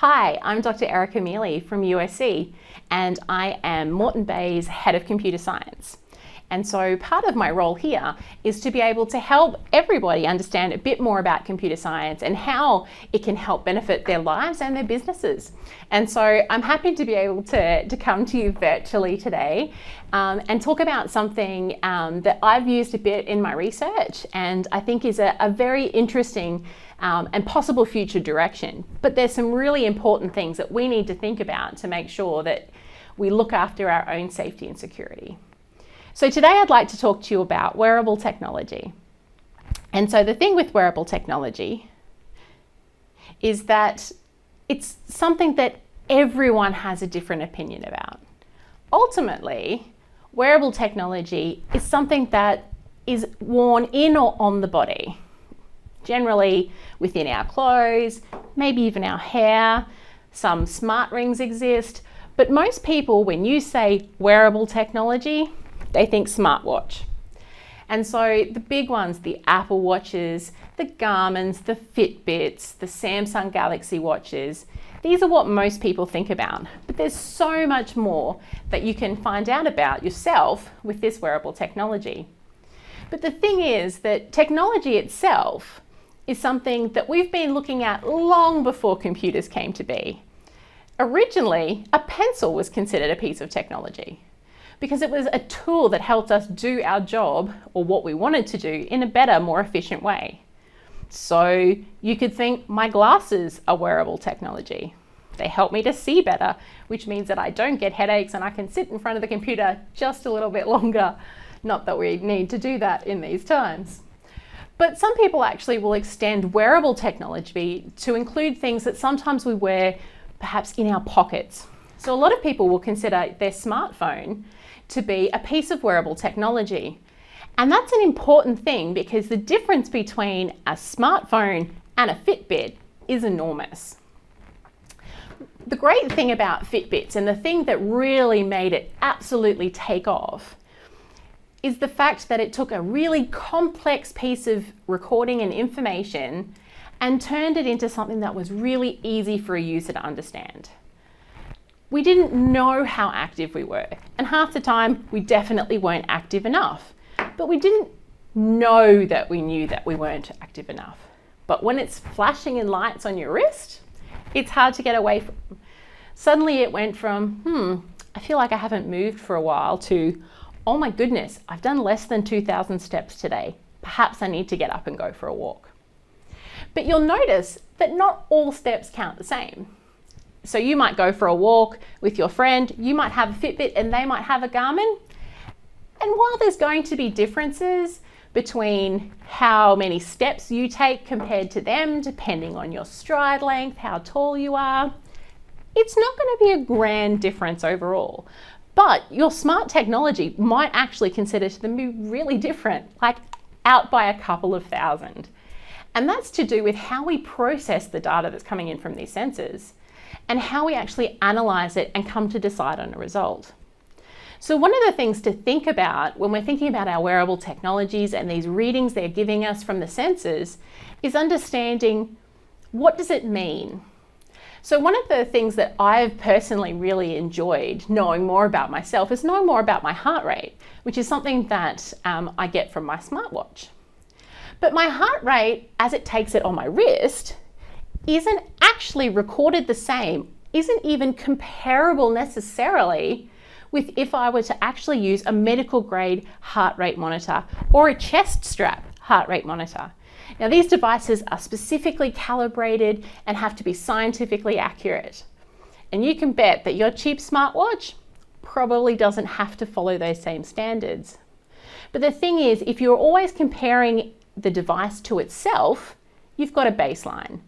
Hi, I'm Dr. Erica Mealy from USC, and I am Moreton Bay's Head of Computer Science. And so part of my role here is to be able to help everybody understand a bit more about computer science and how it can help benefit their lives and their businesses. And so I'm happy to be able to come to you virtually today and talk about something that I've used a bit in my research and I think is a very interesting and possible future direction. But there's some really important things that we need to think about to make sure that we look after our own safety and security. So today I'd like to talk to you about wearable technology. And so the thing with wearable technology is that it's something that everyone has a different opinion about. Ultimately, wearable technology is something that is worn in or on the body, generally within our clothes, maybe even our hair. Some smart rings exist, but most people, when you say wearable technology, they think smartwatch. And so the big ones, the Apple Watches, the Garmins, the Fitbits, the Samsung Galaxy Watches, these are what most people think about. But there's so much more that you can find out about yourself with this wearable technology. But the thing is that technology itself is something that we've been looking at long before computers came to be. Originally, a pencil was considered a piece of technology, because it was a tool that helped us do our job or what we wanted to do in a better, more efficient way. So you could think my glasses are wearable technology. They help me to see better, which means that I don't get headaches and I can sit in front of the computer just a little bit longer. Not that we need to do that in these times. But some people actually will extend wearable technology to include things that sometimes we wear perhaps in our pockets. So a lot of people will consider their smartphone to be a piece of wearable technology. And that's an important thing because the difference between a smartphone and a Fitbit is enormous. The great thing about Fitbits, and the thing that really made it absolutely take off, is the fact that it took a really complex piece of recording and information and turned it into something that was really easy for a user to understand. We didn't know how active we were, and half the time we definitely weren't active enough, but we didn't know that we knew that we weren't active enough. But when it's flashing in lights on your wrist, it's hard to get away from. Suddenly it went from, I feel like I haven't moved for a while, to, oh my goodness, I've done less than 2,000 steps today. Perhaps I need to get up and go for a walk. But you'll notice that not all steps count the same. So you might go for a walk with your friend, you might have a Fitbit and they might have a Garmin. And while there's going to be differences between how many steps you take compared to them, depending on your stride length, how tall you are, it's not going to be a grand difference overall. But your smart technology might actually consider them to be really different, like out by a couple of thousand. And that's to do with how we process the data that's coming in from these sensors and how we actually analyze it and come to decide on a result. So one of the things to think about when we're thinking about our wearable technologies and these readings they're giving us from the sensors is understanding, what does it mean? So one of the things that I've personally really enjoyed knowing more about myself is knowing more about my heart rate, which is something that I get from my smartwatch. But my heart rate, as it takes it on my wrist, isn't actually recorded the same, isn't even comparable necessarily with if I were to actually use a medical grade heart rate monitor or a chest strap heart rate monitor. Now these devices are specifically calibrated and have to be scientifically accurate. And you can bet that your cheap smartwatch probably doesn't have to follow those same standards. But the thing is, if you're always comparing the device to itself, you've got a baseline.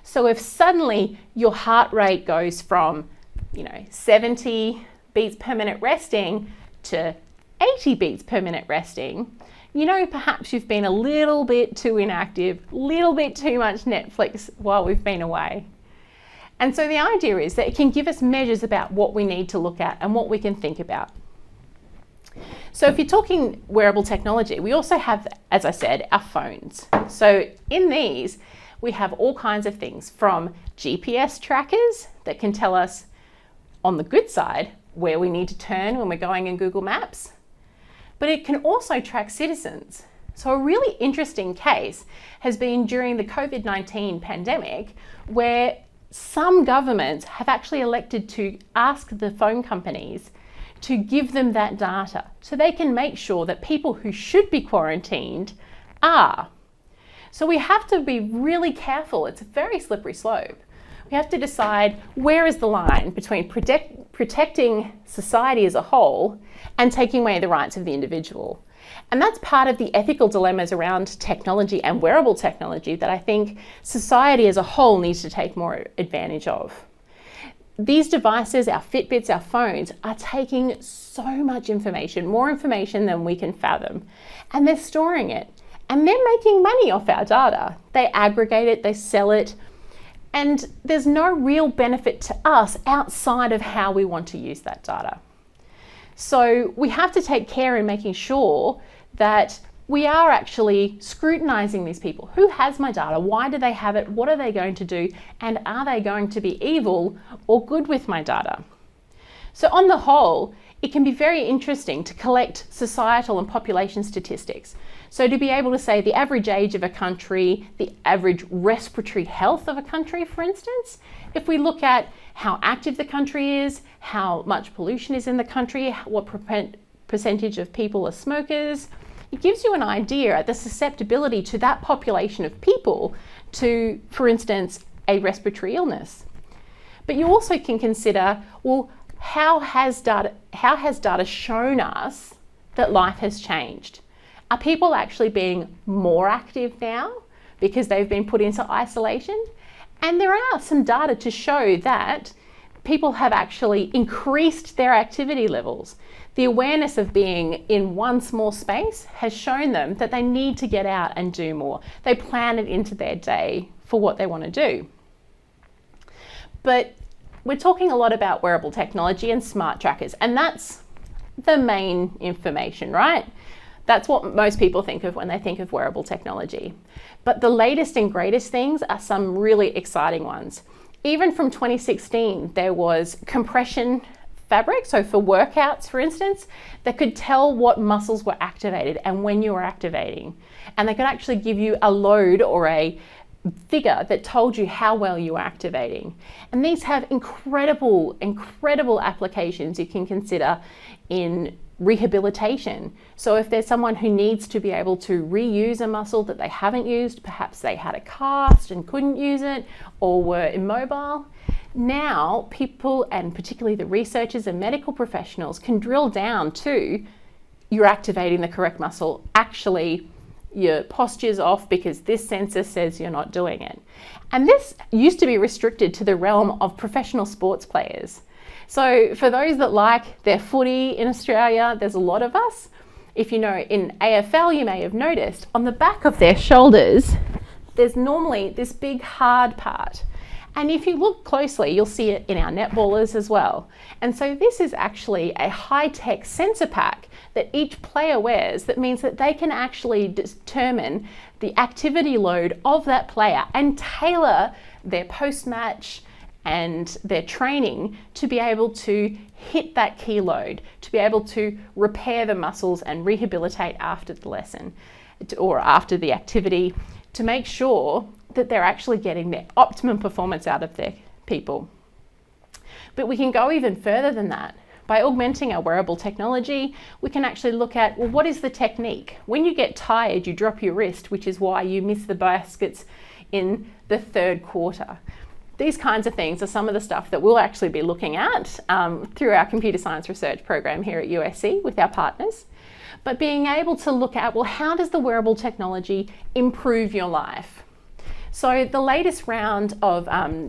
So if suddenly your heart rate goes from 70 beats per minute resting to 80 beats per minute resting, perhaps you've been a little bit too inactive, a little bit too much Netflix while we've been away. And so the idea is that it can give us measures about what we need to look at and what we can think about. So if you're talking wearable technology, we also have, as I said, our phones. So in these, we have all kinds of things from GPS trackers that can tell us on the good side where we need to turn when we're going in Google Maps, but it can also track citizens. So a really interesting case has been during the COVID-19 pandemic, where some governments have actually elected to ask the phone companies to give them that data so they can make sure that people who should be quarantined are. So we have to be really careful. It's a very slippery slope. We have to decide where is the line between protecting society as a whole and taking away the rights of the individual. And that's part of the ethical dilemmas around technology and wearable technology that I think society as a whole needs to take more advantage of. These devices, our Fitbits, our phones, are taking so much information, more information than we can fathom, and they're storing it. And they're making money off our data. They aggregate it, they sell it, and there's no real benefit to us outside of how we want to use that data. So we have to take care in making sure that we are actually scrutinizing these people. Who has my data? Why do they have it? What are they going to do? And are they going to be evil or good with my data? So on the whole, it can be very interesting to collect societal and population statistics. So to be able to say the average age of a country, the average respiratory health of a country, for instance, if we look at how active the country is, how much pollution is in the country, what percentage of people are smokers, it gives you an idea of the susceptibility to that population of people to, for instance, a respiratory illness. But you also can consider, well, how has data shown us that life has changed? Are people actually being more active now because they've been put into isolation? And there are some data to show that people have actually increased their activity levels. The awareness of being in one small space has shown them that they need to get out and do more. They plan it into their day for what they want to do. But we're talking a lot about wearable technology and smart trackers, and that's the main information, right? That's what most people think of when they think of wearable technology. But the latest and greatest things are some really exciting ones. Even from 2016, there was compression fabric, so for workouts, for instance, that could tell what muscles were activated and when you were activating. And they could actually give you a load or a figure that told you how well you were activating. And these have incredible applications you can consider in rehabilitation. So if there's someone who needs to be able to reuse a muscle that they haven't used, perhaps they had a cast and couldn't use it or were immobile, now people, and particularly the researchers and medical professionals, can drill down to you're activating the correct muscle. Actually, your posture's off because this sensor says you're not doing it. And this used to be restricted to the realm of professional sports players. So for those that like their footy in Australia, there's a lot of us. If you know, in AFL, you may have noticed on the back of their shoulders, there's normally this big hard part. And if you look closely, you'll see it in our netballers as well. And so this is actually a high-tech sensor pack that each player wears that means that they can actually determine the activity load of that player and tailor their post-match and their training to be able to hit that key load, to be able to repair the muscles and rehabilitate after the lesson or after the activity, to make sure that they're actually getting their optimum performance out of their people. But we can go even further than that. By augmenting our wearable technology, we can actually look at, well, what is the technique? When you get tired, you drop your wrist, which is why you miss the baskets in the third quarter. These kinds of things are some of the stuff that we'll actually be looking at through our computer science research program here at USC with our partners. But being able to look at, well, how does the wearable technology improve your life? So the latest round of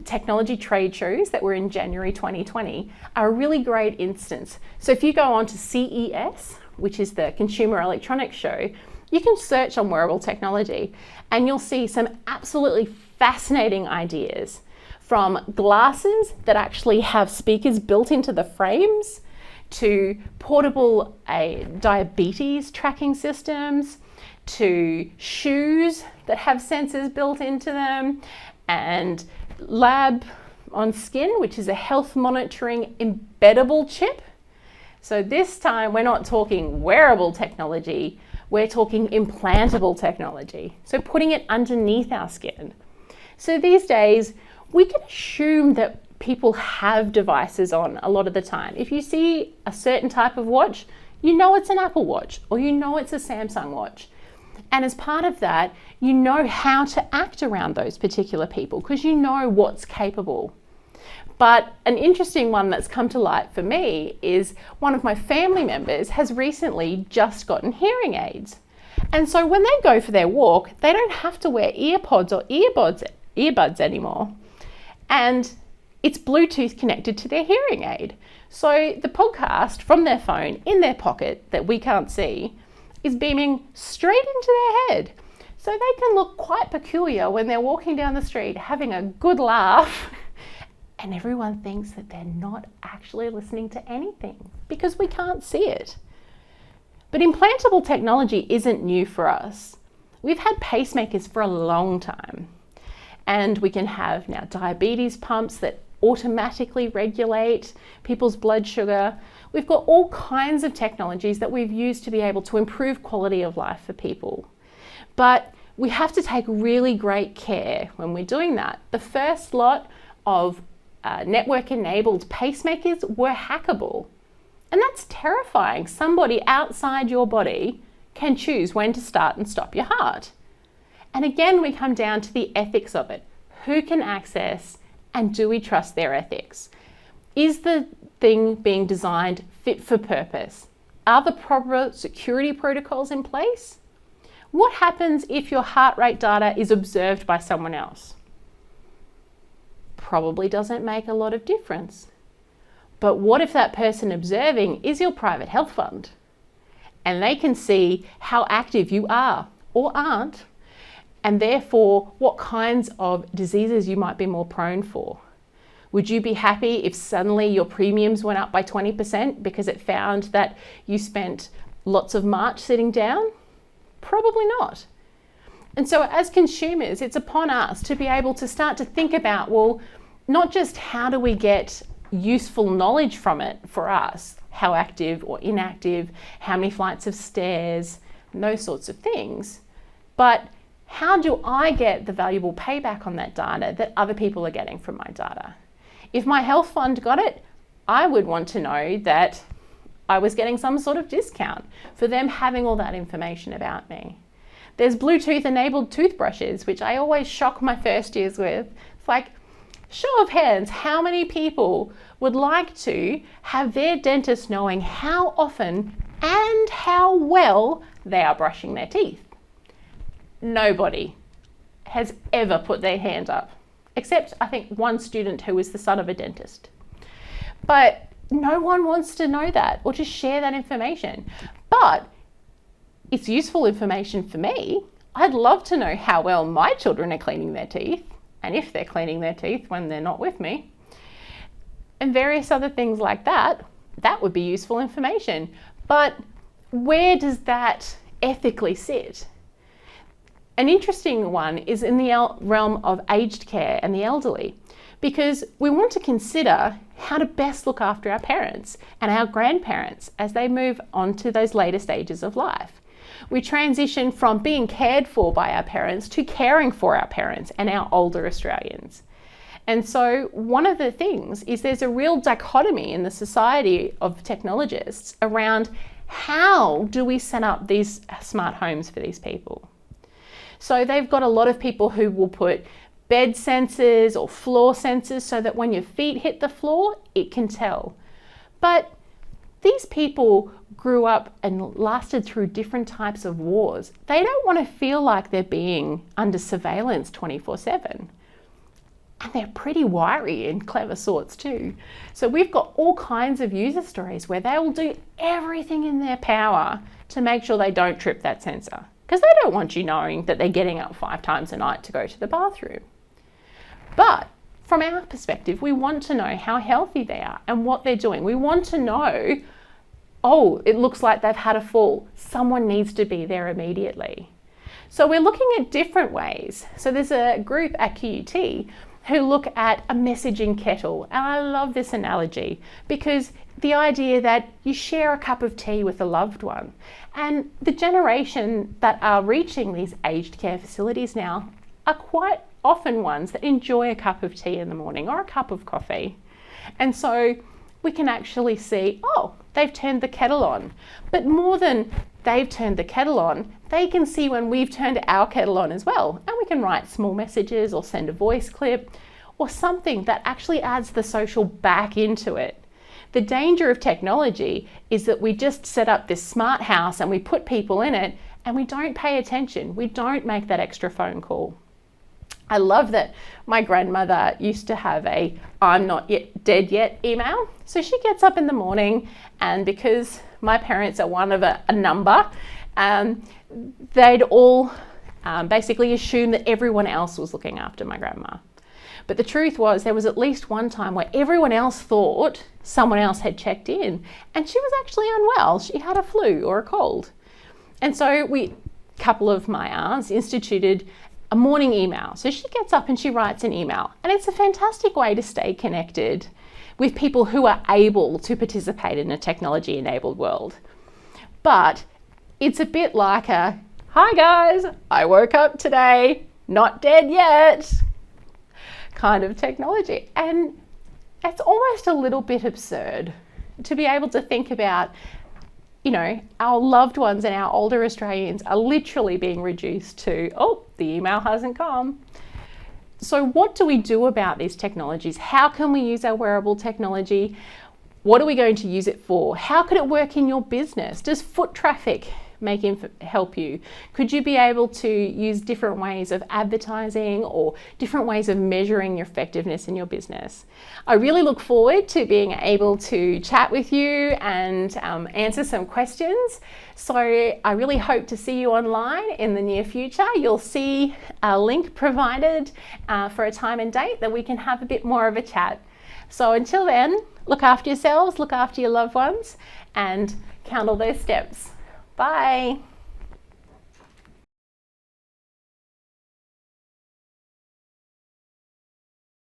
technology trade shows that were in January 2020 are a really great instance. So if you go on to CES, which is the Consumer Electronics Show, you can search on wearable technology and you'll see some absolutely fascinating ideas, from glasses that actually have speakers built into the frames to portable diabetes tracking systems, to shoes that have sensors built into them, and lab on skin, which is a health monitoring embeddable chip. So this time we're not talking wearable technology, we're talking implantable technology. So putting it underneath our skin. So these days we can assume that people have devices on a lot of the time. If you see a certain type of watch, you know it's an Apple Watch or you know it's a Samsung watch. And as part of that, you know how to act around those particular people because you know what's capable. But an interesting one that's come to light for me is one of my family members has recently just gotten hearing aids. And so when they go for their walk, they don't have to wear earpods or earbuds anymore. And it's Bluetooth connected to their hearing aid. So the podcast from their phone in their pocket that we can't see is beaming straight into their head. So they can look quite peculiar when they're walking down the street having a good laugh and everyone thinks that they're not actually listening to anything because we can't see it. But implantable technology isn't new for us. We've had pacemakers for a long time. And we can have now diabetes pumps that automatically regulate people's blood sugar. We've got all kinds of technologies that we've used to be able to improve quality of life for people. But we have to take really great care when we're doing that. The first lot of network-enabled pacemakers were hackable. And that's terrifying. Somebody outside your body can choose when to start and stop your heart. And again, we come down to the ethics of it. Who can access and do we trust their ethics? Is the thing being designed fit for purpose? Are the proper security protocols in place? What happens if your heart rate data is observed by someone else? Probably doesn't make a lot of difference. But what if that person observing is your private health fund? And they can see how active you are or aren't, and therefore what kinds of diseases you might be more prone for. Would you be happy if suddenly your premiums went up by 20% because it found that you spent lots of March sitting down? Probably not. And so as consumers, it's upon us to be able to start to think about, well, not just how do we get useful knowledge from it for us, how active or inactive, how many flights of stairs, and those sorts of things, but how do I get the valuable payback on that data that other people are getting from my data? If my health fund got it, I would want to know that I was getting some sort of discount for them having all that information about me. There's Bluetooth enabled toothbrushes, which I always shock my first years with. It's like, show of hands, how many people would like to have their dentist knowing how often and how well they are brushing their teeth? Nobody has ever put their hand up, except I think one student who was the son of a dentist. But no one wants to know that or to share that information. But it's useful information for me. I'd love to know how well my children are cleaning their teeth and if they're cleaning their teeth when they're not with me. And various other things like that, that would be useful information. But where does that ethically sit? An interesting one is in the realm of aged care and the elderly, because we want to consider how to best look after our parents and our grandparents as they move on to those later stages of life. We transition from being cared for by our parents to caring for our parents and our older Australians. And so one of the things is there's a real dichotomy in the society of technologists around how do we set up these smart homes for these people. So they've got a lot of people who will put bed sensors or floor sensors so that when your feet hit the floor, it can tell. But these people grew up and lasted through different types of wars. They don't want to feel like they're being under surveillance 24/7. And they're pretty wiry and clever sorts too. So we've got all kinds of user stories where they will do everything in their power to make sure they don't trip that sensor, because they don't want you knowing that they're getting up 5 times a night to go to the bathroom. But from our perspective, we want to know how healthy they are and what they're doing. We want to know, oh, it looks like they've had a fall. Someone needs to be there immediately. So we're looking at different ways. So there's a group at QUT who look at a messaging kettle. And I love this analogy because the idea that you share a cup of tea with a loved one. And the generation that are reaching these aged care facilities now are quite often ones that enjoy a cup of tea in the morning or a cup of coffee. And so we can actually see, oh, they've turned the kettle on. But more than they've turned the kettle on, they can see when we've turned our kettle on as well. And we can write small messages or send a voice clip or something that actually adds the social back into it. The danger of technology is that we just set up this smart house and we put people in it and we don't pay attention. We don't make that extra phone call. I love that my grandmother used to have a "I'm not yet dead yet" email. So she gets up in the morning, and because my parents are one of a number, they'd all basically assume that everyone else was looking after my grandma. But the truth was there was at least one time where everyone else thought someone else had checked in, and she was actually unwell. She had a flu or a cold. And so a couple of my aunts instituted a morning email. So she gets up and she writes an email, and it's a fantastic way to stay connected with people who are able to participate in a technology-enabled world. But it's a bit like a, "Hi guys, I woke up today, not dead yet," kind of technology. And it's almost a little bit absurd to be able to think about, our loved ones and our older Australians are literally being reduced to, oh, the email hasn't come. So what do we do about these technologies? How can we use our wearable technology? What are we going to use it for? How could it work in your business? Does foot traffic help you? Could you be able to use different ways of advertising or different ways of measuring your effectiveness in your business? I really look forward to being able to chat with you and answer some questions. So I really hope to see you online in the near future. You'll see a link provided for a time and date that we can have a bit more of a chat. So until then, look after yourselves, look after your loved ones, and count all those steps. Bye.